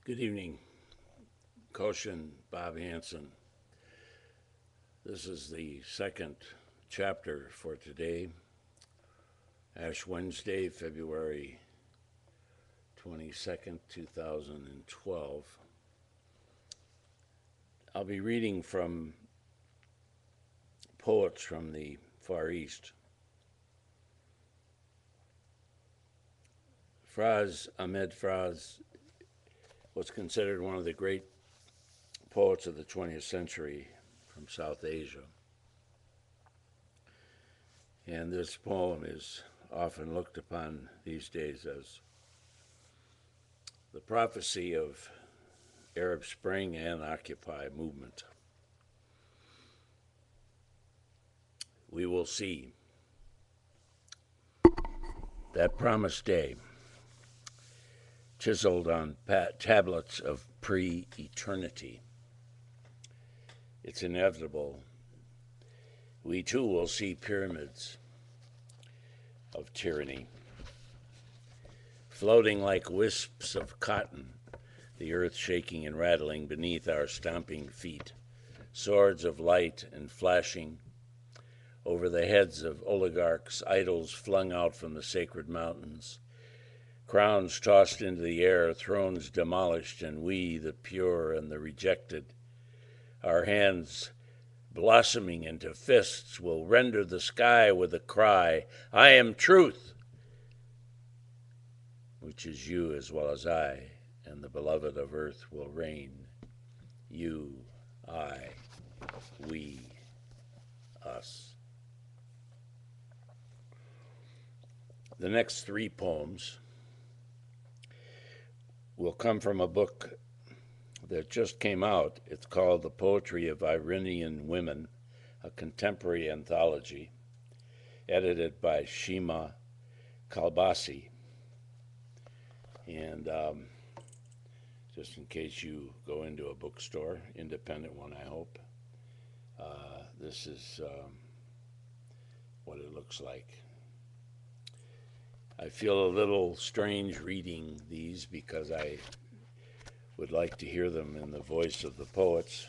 Good evening, Koshin, Bob Hansen. This is the second chapter for today, Ash Wednesday, February 22nd, 2012. I'll be reading from poets from the Far East. Ahmed Faiz was considered one of the great poets of the 20th century from South Asia. And this poem is often looked upon these days as the prophecy of Arab Spring and Occupy movement. We will see. That promised day, chiseled on tablets of pre-eternity. It's inevitable. We too will see pyramids of tyranny, floating like wisps of cotton, the earth shaking and rattling beneath our stomping feet, swords of light and flashing over the heads of oligarchs, idols flung out from the sacred mountains, crowns tossed into the air, thrones demolished, and we, the pure and the rejected, our hands blossoming into fists, will render the sky with a cry, I am truth, which is you as well as I, and the beloved of earth will reign. You, I, we, us. The next three poems will come from a book that just came out. It's called The Poetry of Iranian Women, a contemporary anthology, edited by Sheema Kalbasi. And just in case you go into a bookstore, independent one, I hope, this is what it looks like. I feel a little strange reading these because I would like to hear them in the voice of the poets,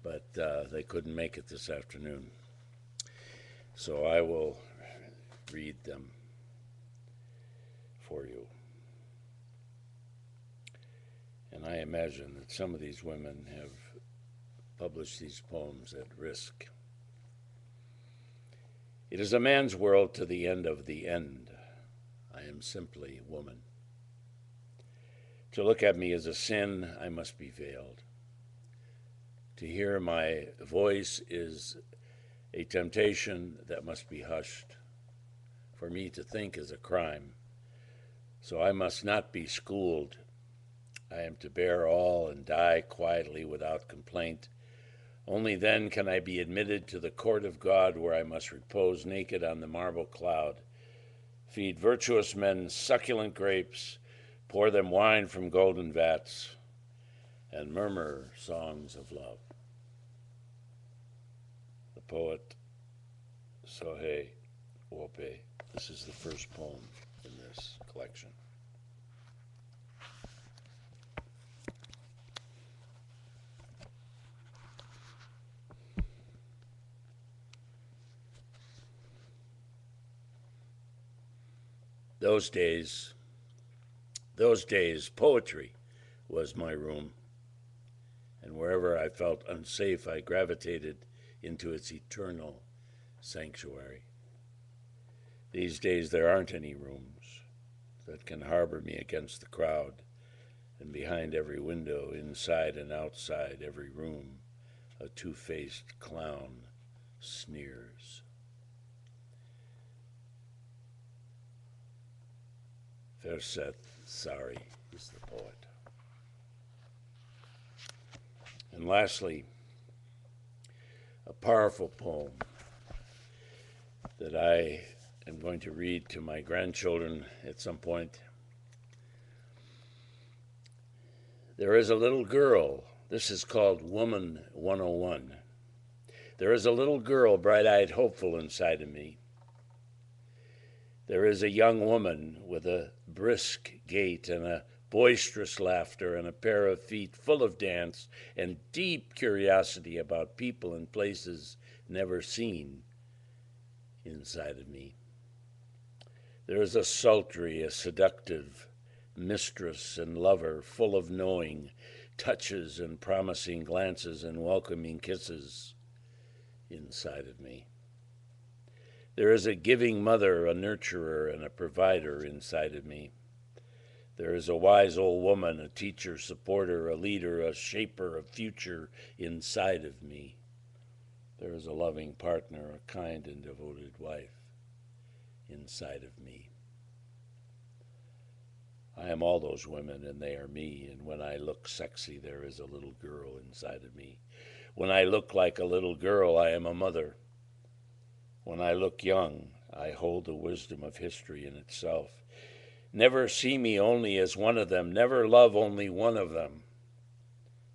but they couldn't make it this afternoon. So I will read them for you. And I imagine that some of these women have published these poems at risk. It is a man's world to the end of the end. I am simply woman. To look at me is a sin, I must be veiled. To hear my voice is a temptation that must be hushed. For me to think is a crime, so I must not be schooled. I am to bear all and die quietly without complaint. Only then can I be admitted to the court of God, where I must repose naked on the marble cloud, feed virtuous men succulent grapes, pour them wine from golden vats, and murmur songs of love. The poet Sohe Wolpe. This is the first poem in this collection. Those days, poetry was my room, and wherever I felt unsafe, I gravitated into its eternal sanctuary. These days, there aren't any rooms that can harbor me against the crowd, and behind every window, inside and outside every room, a two-faced clown sneers. Fereshteh, Sari is the poet. And lastly, a powerful poem that I am going to read to my grandchildren at some point. There is a little girl. This is called Woman 101. There is a little girl, bright-eyed, hopeful inside of me. There is a young woman with a brisk gait and a boisterous laughter, and a pair of feet full of dance and deep curiosity about people and places never seen inside of me. There is a sultry, a seductive mistress and lover full of knowing, touches and promising glances and welcoming kisses inside of me. There is a giving mother, a nurturer, and a provider inside of me. There is a wise old woman, a teacher, supporter, a leader, a shaper of future inside of me. There is a loving partner, a kind and devoted wife inside of me. I am all those women, and they are me, and when I look sexy, there is a little girl inside of me. When I look like a little girl, I am a mother. When I look young, I hold the wisdom of history in itself. Never see me only as one of them. Never love only one of them.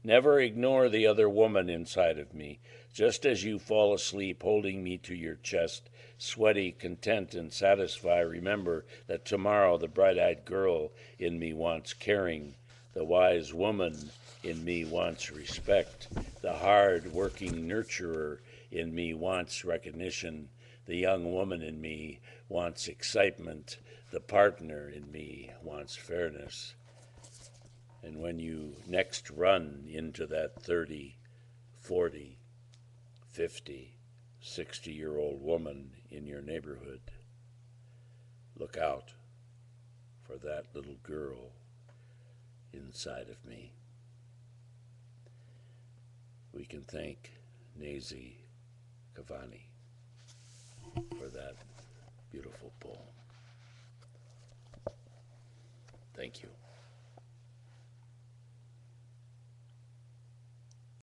Never ignore the other woman inside of me. Just as you fall asleep holding me to your chest, sweaty, content, and satisfied, remember that tomorrow the bright-eyed girl in me wants caring. The wise woman in me wants respect. The hard-working nurturer in me wants recognition. The young woman in me wants excitement. The partner in me wants fairness. And when you next run into that 30, 40, 50, 60-year-old woman in your neighborhood, look out for that little girl inside of me. We can thank Nazy Kavini for that beautiful poem. Thank you.